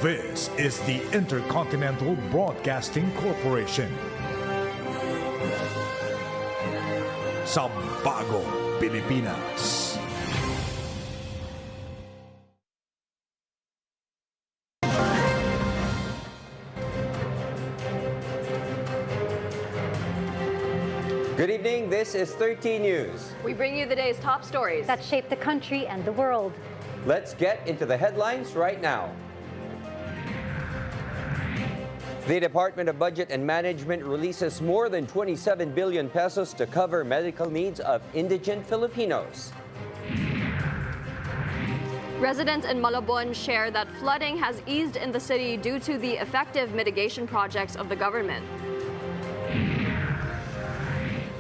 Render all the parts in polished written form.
This is the Intercontinental Broadcasting Corporation. Sa bagong Pilipinas. Good evening, this is 13 News. We bring you the day's top stories that shape the country and the world. Let's get into the headlines right now. The Department of Budget and Management releases more than 27 billion pesos to cover medical needs of indigent Filipinos. Residents in Malabon share that flooding has eased in the city due to the effective mitigation projects of the government.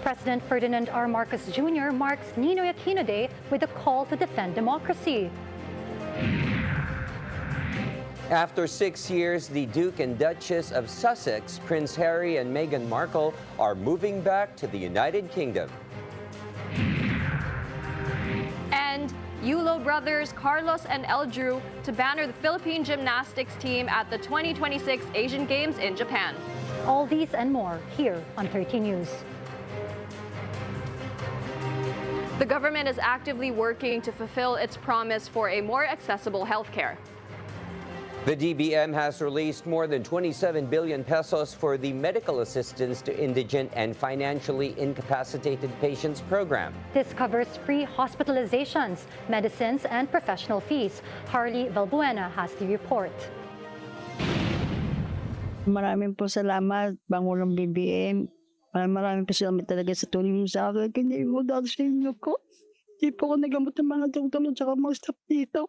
President Ferdinand R. Marcos Jr. marks Ninoy Aquino Day with a call to defend democracy. After 6 years, the Duke and Duchess of Sussex, Prince Harry and Meghan Markle, are moving back to the United Kingdom. And Yulo brothers Carlos and Eldrew to banner the Philippine gymnastics team at the 2026 Asian Games in Japan. All these and more here on 13 News. The government is actively working to fulfill its promise for a more accessible healthcare. The DBM has released more than 27 billion pesos for the Medical Assistance to Indigent and Financially Incapacitated Patients program. This covers free hospitalizations, medicines, and professional fees. Harley Valbuena has the report. Maraming po salamat, Pangulong BBM. Maraming po salamat talaga sa tulong mo sa akin. Hindi mo dahil sa inyo ko. Hindi po ako nagamot ng mga doktor at saka mga staff dito.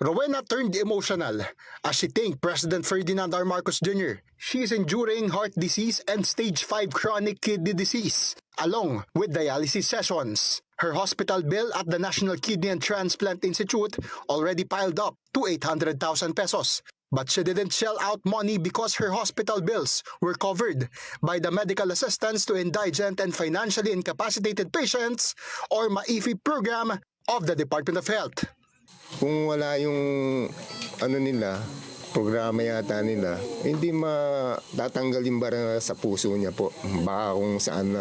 Rowena turned emotional as she thanked President Ferdinand R. Marcos Jr. She is enduring heart disease and stage 5 chronic kidney disease, along with dialysis sessions. Her hospital bill at the National Kidney and Transplant Institute already piled up to 800,000 pesos. But she didn't shell out money because her hospital bills were covered by the Medical Assistance to Indigent and Financially Incapacitated Patients or MAIFI program of the Department of Health. Kung wala yung programa yata nila, hindi matatanggal yung bara sa puso niya po. Baka kung saan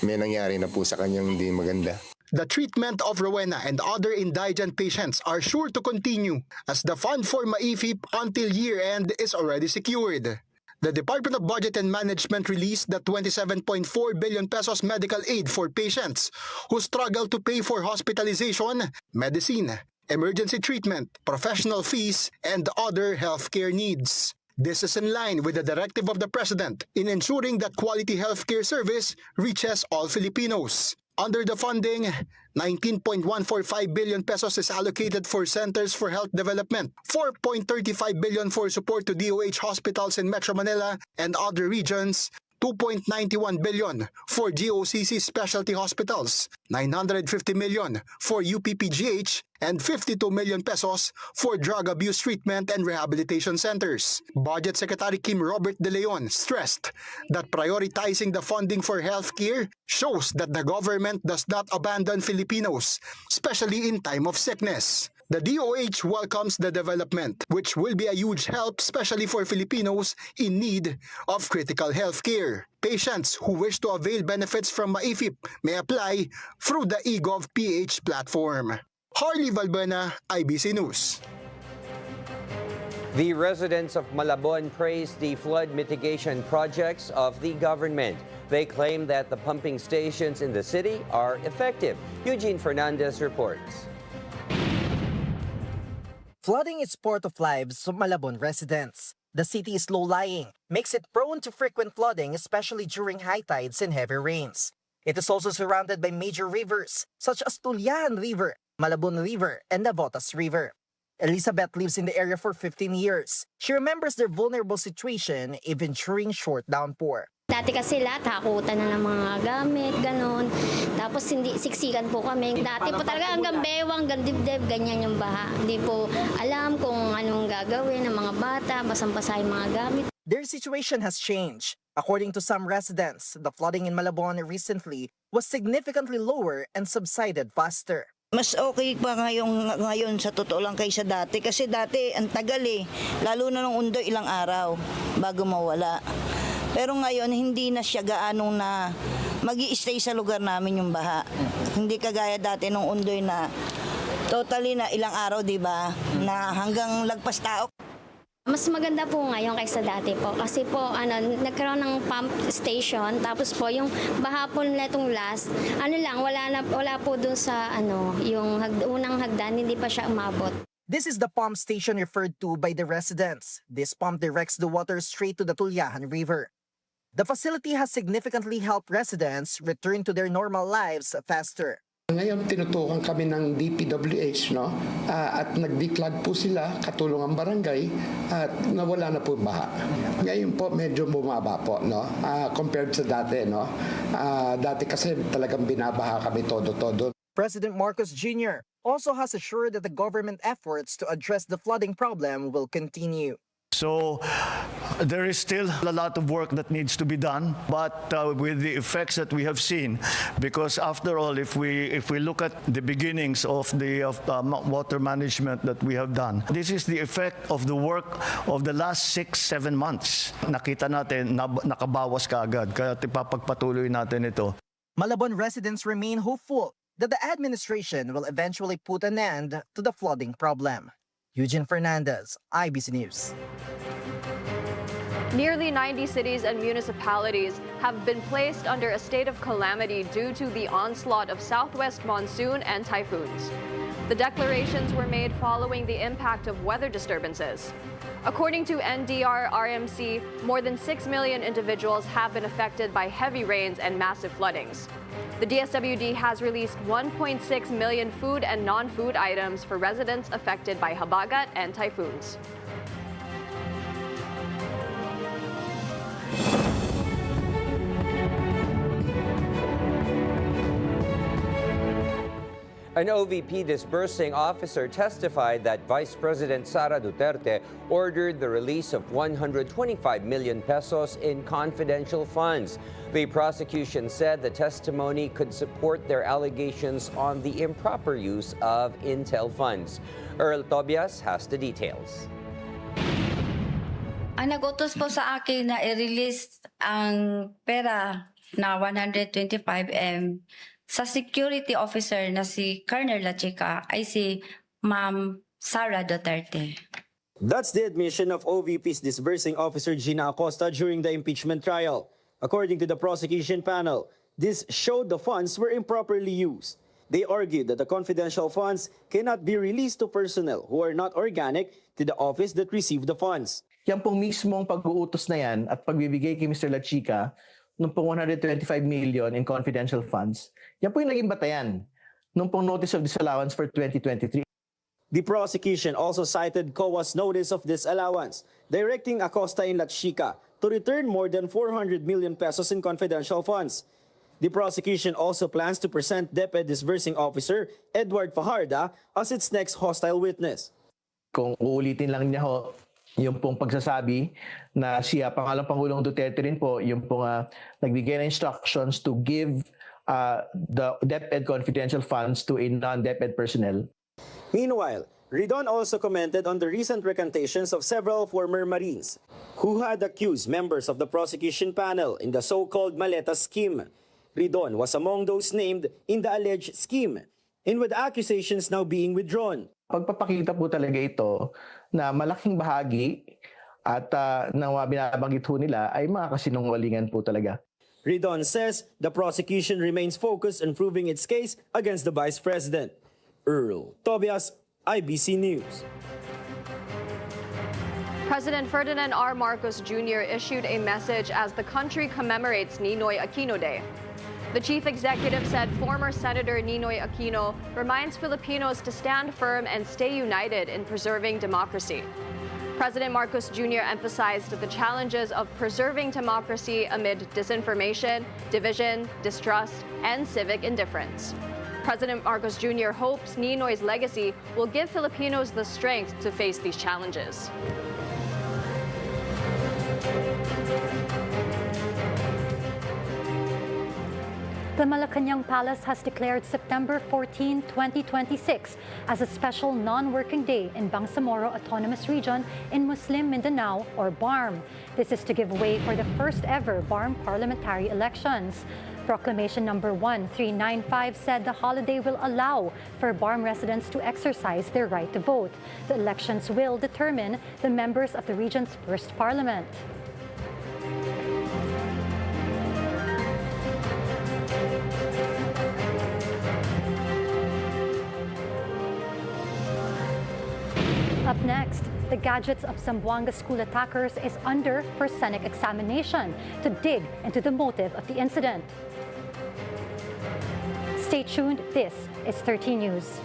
may nangyari na po sa kanyang hindi maganda. The treatment of Rowena and other indigent patients are sure to continue as the fund for MAIFI until year-end is already secured. The Department of Budget and Management released the 27.4 billion pesos medical aid for patients who struggle to pay for hospitalization, medicine, emergency treatment, professional fees, and other healthcare needs. This is in line with the directive of the President in ensuring that quality healthcare service reaches all Filipinos. Under the funding, 19.145 billion pesos is allocated for Centers for Health Development, 4.35 billion for support to DOH hospitals in Metro Manila and other regions, 2.91 billion for GOCC specialty hospitals, 950 million for UPPGH, and 52 million pesos for drug abuse treatment and rehabilitation centers. Budget Secretary Kim Robert De Leon stressed that prioritizing the funding for healthcare shows that the government does not abandon Filipinos, especially in time of sickness. The DOH welcomes the development, which will be a huge help especially for Filipinos in need of critical health care. Patients who wish to avail benefits from MAIFIP may apply through the eGov.ph platform. Harley Valbuena, IBC News. The residents of Malabon praised the flood mitigation projects of the government. They claim that the pumping stations in the city are effective. Eugene Fernandez reports. Flooding is part of lives of Malabon residents. The city is low-lying, makes it prone to frequent flooding, especially during high tides and heavy rains. It is also surrounded by major rivers such as Tulyahan River, Malabon River, and Navotas River. Elizabeth lives in the area for 15 years. She remembers their vulnerable situation even during short downpour. Dati kasi lahat hakutan na ng mga gamit, ganon. Tapos hindi siksikan po kami. Dati po talaga hanggang bewang, hanggang dibdib, ganyan yung baha. Hindi po alam kung anong gagawin ng mga bata, basang-basa yung mga gamit. Their situation has changed. According to some residents, the flooding in Malabon recently was significantly lower and subsided faster. Mas okay pa ngayon sa totoo lang kaysa dati. Kasi dati ang tagal lalo na nung undoy ilang araw bago mawala. Pero ngayon hindi na siya gaanong na magi-stay sa lugar namin yung baha. Hindi kagaya dati nung undoy na totally na ilang araw, di ba? Na hanggang lagpas tao. Mas maganda po ngayon kaysa dati po. Kasi po, nagkaroon ng pump station. Tapos po, yung baha po netong last, wala po dun sa, yung unang hagdan, hindi pa siya umabot. This is the pump station referred to by the residents. This pump directs the water straight to the Tulyahan River. The facility has significantly helped residents return to their normal lives faster. Ngayon tinutukan kami ng DPWH at nag-declare po sila katulong ang barangay at nawala na po baha. Ngayon po medyo bumaba po compared sa dati dati kasi talagang binabaha kami todo. President Marcos Jr. also has assured that the government efforts to address the flooding problem will continue. So there is still a lot of work that needs to be done, but with the effects that we have seen, because after all, if we look at the beginnings of water management that we have done, this is the effect of the work of the last 6-7 months. Nakita natin nakabawas kaagad, kaya ipapagpatuloy natin ito. Malabon residents remain hopeful that the administration will eventually put an end to the flooding problem. Eugene Fernandez, IBC News. Nearly 90 cities and municipalities have been placed under a state of calamity due to the onslaught of southwest monsoon and typhoons. The declarations were made following the impact of weather disturbances. According to NDR-RMC, more than 6 million individuals have been affected by heavy rains and massive floodings. The DSWD has released 1.6 million food and non-food items for residents affected by habagat and typhoons. An OVP disbursing officer testified that Vice President Sara Duterte ordered the release of 125 million pesos in confidential funds. The prosecution said the testimony could support their allegations on the improper use of Intel funds. Earl Tobias has the details. Ang nag-utos po sa akin na i-release ang pera na 125M sa security officer na si Colonel Lachica ay si Ma'am Sara Duterte. That's the admission of OVP's disbursing officer Gina Acosta during the impeachment trial. According to the prosecution panel, this showed the funds were improperly used. They argued that the confidential funds cannot be released to personnel who are not organic to the office that received the funds. Yan pong mismong pag-uutos na yan at pagbibigay kay Mr. Lachica nung pong 125 million in confidential funds, yan po yung naging batayan nung pong notice of disallowance for 2023. The prosecution also cited COA's notice of disallowance, directing Acosta and Lachica to return more than 400 million pesos in confidential funds. The prosecution also plans to present DepEd disbursing officer Edward Fajarda as its next hostile witness. Kung uulitin lang niya ho, yung pong pagsasabi na siya, Pangalong Pangulong Duterte rin po, yung pong nagbigay ng instructions to give the DepEd confidential funds to a non-DepEd personnel. Meanwhile, Ridon also commented on the recent recantations of several former Marines who had accused members of the prosecution panel in the so-called Maleta scheme. Ridon was among those named in the alleged scheme, and with accusations now being withdrawn. Pagpapakita po talaga ito na malaking bahagi at na binabanggit ho nila ay mga kasinungalingan po talaga. Ridon says the prosecution remains focused on proving its case against the Vice President. Earl Tobias, IBC News. President Ferdinand R. Marcos Jr. issued a message as the country commemorates Ninoy Aquino Day. The chief executive said former Senator Ninoy Aquino reminds Filipinos to stand firm and stay united in preserving democracy. President Marcos Jr. emphasized the challenges of preserving democracy amid disinformation, division, distrust, and civic indifference. President Marcos Jr. hopes Ninoy's legacy will give Filipinos the strength to face these challenges. The Malacanang Palace has declared September 14, 2026 as a special non-working day in Bangsamoro Autonomous Region in Muslim Mindanao, or BARM. This is to give way for the first ever BARM parliamentary elections. Proclamation number 1395 said the holiday will allow for BARM residents to exercise their right to vote. The elections will determine the members of the region's first parliament. Up next, the gadgets of Zamboanga school attackers is under for Senate examination to dig into the motive of the incident. Stay tuned, this is 13 News.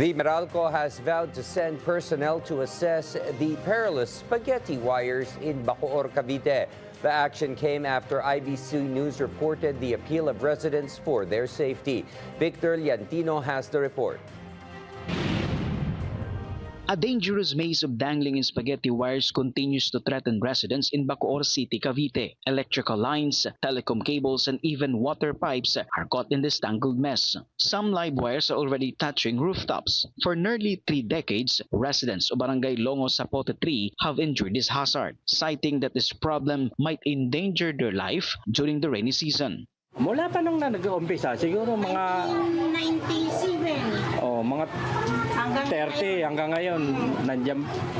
The Meralco has vowed to send personnel to assess the perilous spaghetti wires in Bacoor, Cavite. The action came after IBC News reported the appeal of residents for their safety. Victor Liantino has the report. A dangerous maze of dangling spaghetti wires continues to threaten residents in Bacoor City, Cavite. Electrical lines, telecom cables, and even water pipes are caught in this tangled mess. Some live wires are already touching rooftops. For nearly 3 decades, residents of Barangay Longo Zapote 3 have endured this hazard, citing that this problem might endanger their life during the rainy season. Mula pa nung nag-uumpisa, siguro mga 97. mga 30 hanggang ngayon. Nandiyan,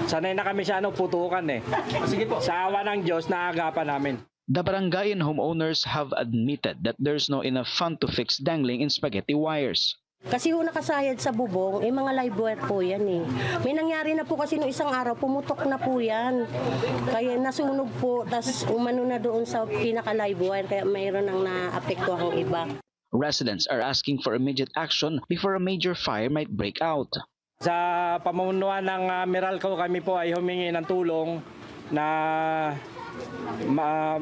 sanay na kami sa putukan eh. Sige po. Sa awa ng Diyos, naagapan namin. The barangay and homeowners have admitted that there's no enough fund to fix dangling in spaghetti wires. Kasi yung nakasayad sa bubong, mga live wire po yan eh. May nangyari na po kasi noong isang araw, pumutok na po yan. Kaya nasunog po, tas umano na doon sa pinaka-live wire, kaya mayroon nang naapektuhang iba. Residents are asking for immediate action before a major fire might break out. Sa pamunuan ng Meralco, kami po ay humingi ng tulong na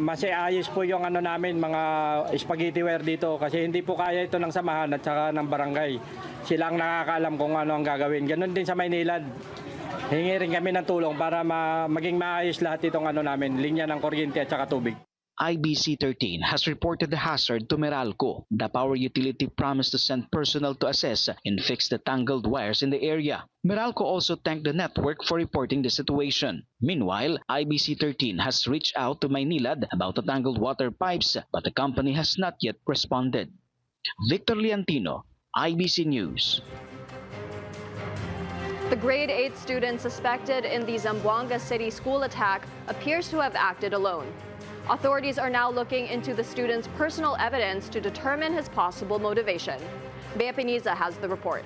masiayos po yung namin mga spaghetti wire dito kasi hindi po kaya ito ng samahan at saka ng barangay. Sila ang nakakaalam kung ano ang gagawin. Ganon din sa Maynilad. Hingi rin kami ng tulong para maging maayos lahat itong namin, linya ng kuryente at saka tubig. IBC 13 has reported the hazard to Meralco. The power utility promised to send personnel to assess and fix the tangled wires in the area. Meralco also thanked the network for reporting the situation. Meanwhile, IBC 13 has reached out to Maynilad about the tangled water pipes, but the company has not yet responded. Victor Liantino, IBC News. The grade 8 student suspected in the Zamboanga City school attack appears to have acted alone. Authorities are now looking into the student's personal evidence to determine his possible motivation. Bea Piniza has the report.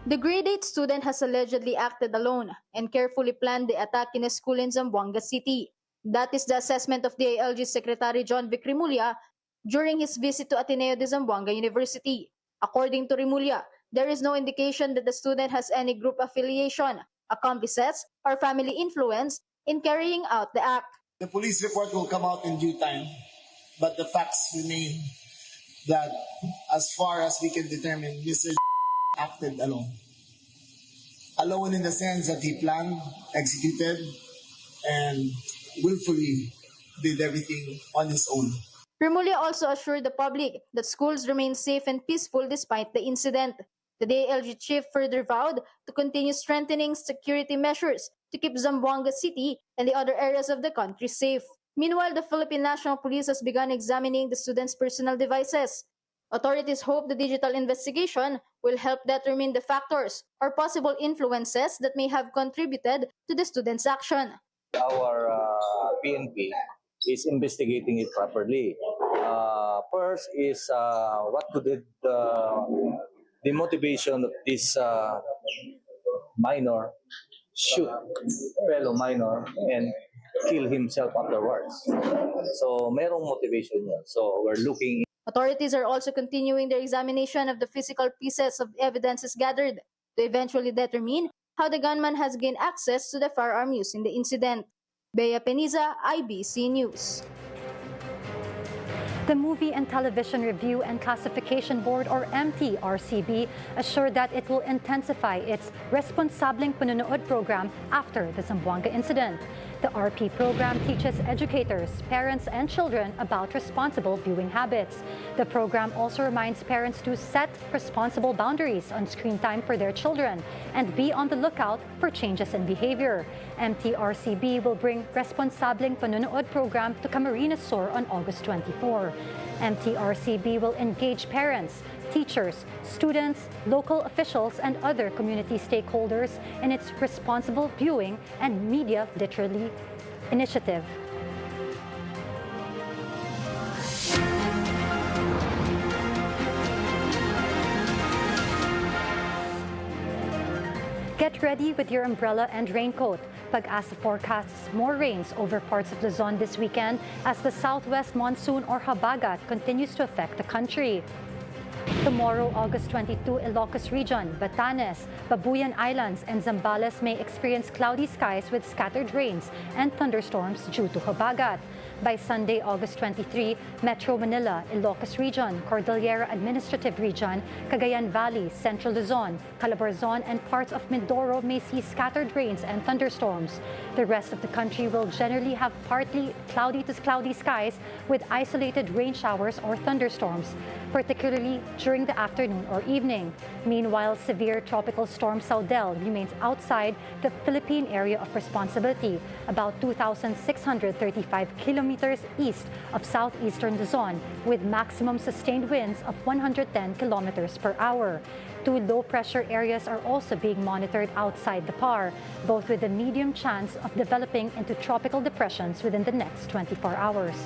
The grade 8 student has allegedly acted alone and carefully planned the attack in a school in Zamboanga City. That is the assessment of the ALG Secretary John Vic Rimulya during his visit to Ateneo de Zamboanga University. According to Rimulya, there is no indication that the student has any group affiliation, accomplices, or family influence in carrying out the act. The police report will come out in due time, but the facts remain that as far as we can determine, Mr. acted alone. Alone in the sense that he planned, executed, and willfully did everything on his own. Remulla also assured the public that schools remain safe and peaceful despite the incident. The DILG chief further vowed to continue strengthening security measures to keep Zamboanga City and the other areas of the country safe. Meanwhile, the Philippine National Police has begun examining the students' personal devices. Authorities hope the digital investigation will help determine the factors or possible influences that may have contributed to the students' action. Our PNP is investigating it properly. First is what could the motivation of this minor shoot fellow minor and kill himself afterwards. So merong motivation yun. So we're looking. Authorities are also continuing their examination of the physical pieces of evidences gathered to eventually determine how the gunman has gained access to the firearm used in the incident. Bea Peniza, IBC News. The Movie and Television Review and Classification Board, or MTRCB, assured that it will intensify its Responsableng Panunood program after the Zamboanga incident. The RP program teaches educators, parents, and children about responsible viewing habits. The program also reminds parents to set responsible boundaries on screen time for their children and be on the lookout for changes in behavior. MTRCB will bring Responsableng Panunood program to Camarines Sur on August 24. MTRCB will engage parents, teachers, students, local officials, and other community stakeholders in its responsible viewing and media literacy initiative. Get ready with your umbrella and raincoat. Pag-asa forecasts more rains over parts of Luzon this weekend as the southwest monsoon or habagat continues to affect the country. Tomorrow, August 22, Ilocos Region, Batanes, Babuyan Islands, and Zambales may experience cloudy skies with scattered rains and thunderstorms due to habagat. By Sunday, August 23, Metro Manila, Ilocos Region, Cordillera Administrative Region, Cagayan Valley, Central Luzon, Calabarzon, and parts of Mindoro may see scattered rains and thunderstorms. The rest of the country will generally have partly cloudy to cloudy skies with isolated rain showers or thunderstorms, particularly during the afternoon or evening. Meanwhile, severe tropical storm Saudel remains outside the Philippine area of responsibility, about 2,635 kilometers east of southeastern Luzon, with maximum sustained winds of 110 kilometers per hour. 2 low-pressure areas are also being monitored outside the PAR, both with a medium chance of developing into tropical depressions within the next 24 hours.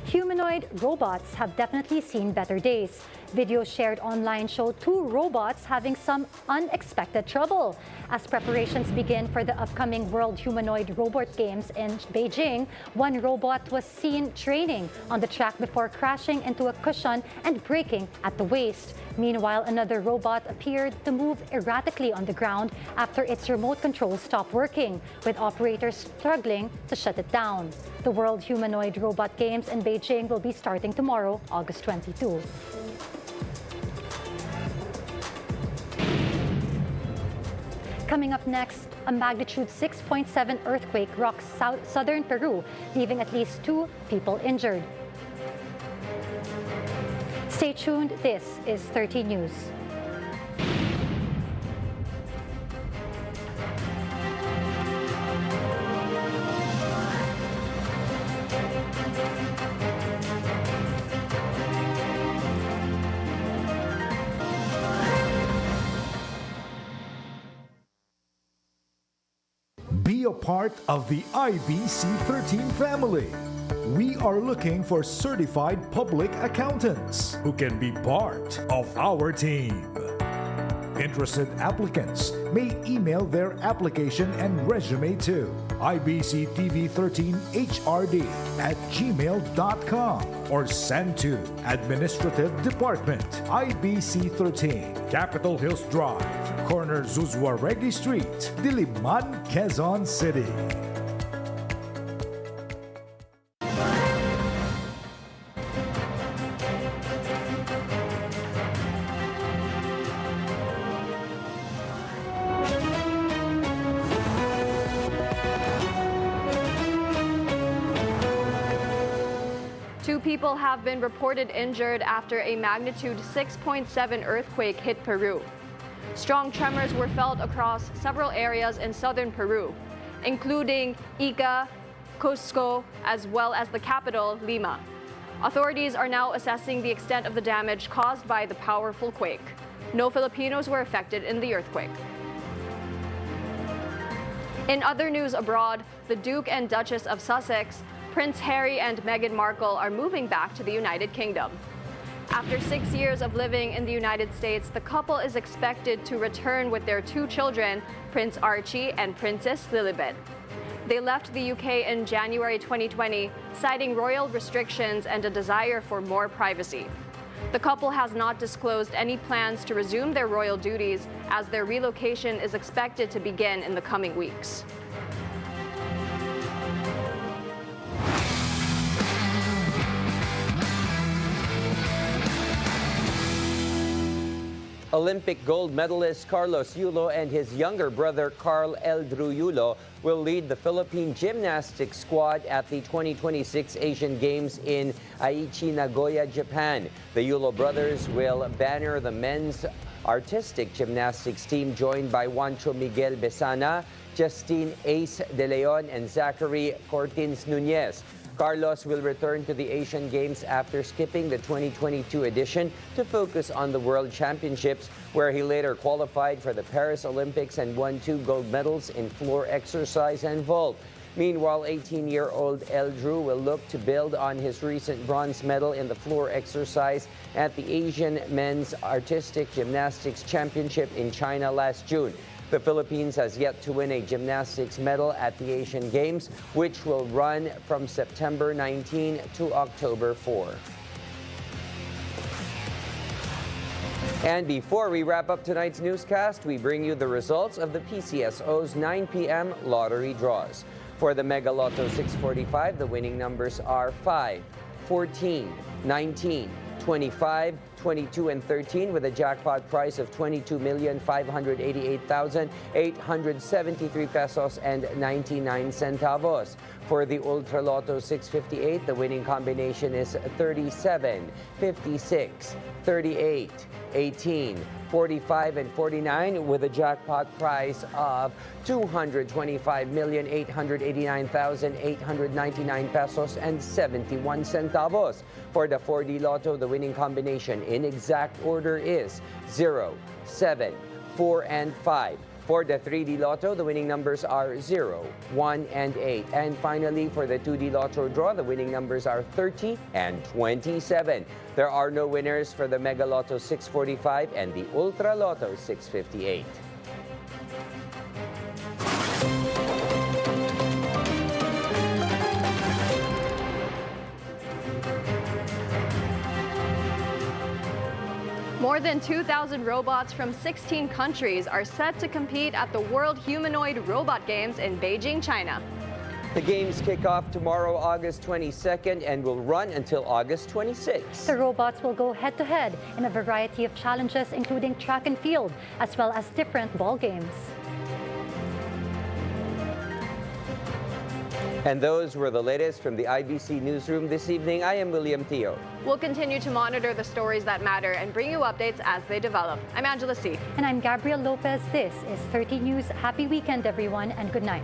Humanoid robots have definitely seen better days. Videos shared online show 2 robots having some unexpected trouble. As preparations begin for the upcoming World Humanoid Robot Games in Beijing, 1 robot was seen training on the track before crashing into a cushion and breaking at the waist. Meanwhile, another robot appeared to move erratically on the ground after its remote control stopped working, with operators struggling to shut it down. The World Humanoid Robot Games in Beijing will be starting tomorrow, August 22. Coming up next, a magnitude 6.7 earthquake rocks southern Peru, leaving at least 2 people injured. Stay tuned. This is 30 News. Be a part of the IBC 13 family. We are looking for certified public accountants who can be part of our team. Interested applicants may email their application and resume to ibc tv13hrd@gmail.com or send to Administrative Department, IBC 13, Capitol Hills Drive, corner Zuzua Regi Street, Diliman, Quezon City. people have been reported injured after a magnitude 6.7 earthquake hit Peru. Strong tremors were felt across several areas in southern Peru, including Ica, Cusco, as well as the capital, Lima. Authorities are now assessing the extent of the damage caused by the powerful quake. No Filipinos were affected in the earthquake. In other news abroad, the Duke and Duchess of Sussex, Prince Harry and Meghan Markle are moving back to the United Kingdom. After 6 years of living in the United States, the couple is expected to return with their 2 children, Prince Archie and Princess Lilibet. They left the UK in January 2020, citing royal restrictions and a desire for more privacy. The couple has not disclosed any plans to resume their royal duties, as their relocation is expected to begin in the coming weeks. Olympic gold medalist Carlos Yulo and his younger brother Carl Eldru Yulo will lead the Philippine gymnastics squad at the 2026 Asian Games in Aichi, Nagoya, Japan. The Yulo brothers will banner the men's artistic gymnastics team, joined by Juancho Miguel Besana, Justine Ace De Leon, and Zachary Cortins Nunez. Carlos will return to the Asian Games after skipping the 2022 edition to focus on the World Championships, where he later qualified for the Paris Olympics and won 2 gold medals in floor exercise and vault. Meanwhile, 18-year-old Eldru will look to build on his recent bronze medal in the floor exercise at the Asian Men's Artistic Gymnastics Championship in China last June. The Philippines has yet to win a gymnastics medal at the Asian Games, which will run from September 19 to October 4. And before we wrap up tonight's newscast, we bring you the results of the PCSO's 9 p.m. lottery draws. For the Mega Lotto 645, the winning numbers are 5, 14, 19, 25, 22, and 13, with a jackpot price of 22,588,873 pesos and 99 centavos. For the Ultra Lotto 658, the winning combination is 37, 56, 38, 18, 45, and 49, with a jackpot price of 225,889,899 pesos and 71 centavos. For the 4D Lotto, the winning combination in exact order is 0, 7, 4, and 5. For the 3D Lotto, the winning numbers are 0, 1, and 8. And finally, for the 2D Lotto draw, the winning numbers are 30 and 27. There are no winners for the Mega Lotto 645 and the Ultra Lotto 658. More than 2,000 robots from 16 countries are set to compete at the World Humanoid Robot Games in Beijing, China. The games kick off tomorrow, August 22nd, and will run until August 26th. The robots will go head-to-head in a variety of challenges, including track and field, as well as different ball games. And those were the latest from the IBC Newsroom this evening. I am William Thio. We'll continue to monitor the stories that matter and bring you updates as they develop. I'm Angela C. And I'm Gabrielle Lopez. This is 30 News. Happy weekend, everyone, and good night.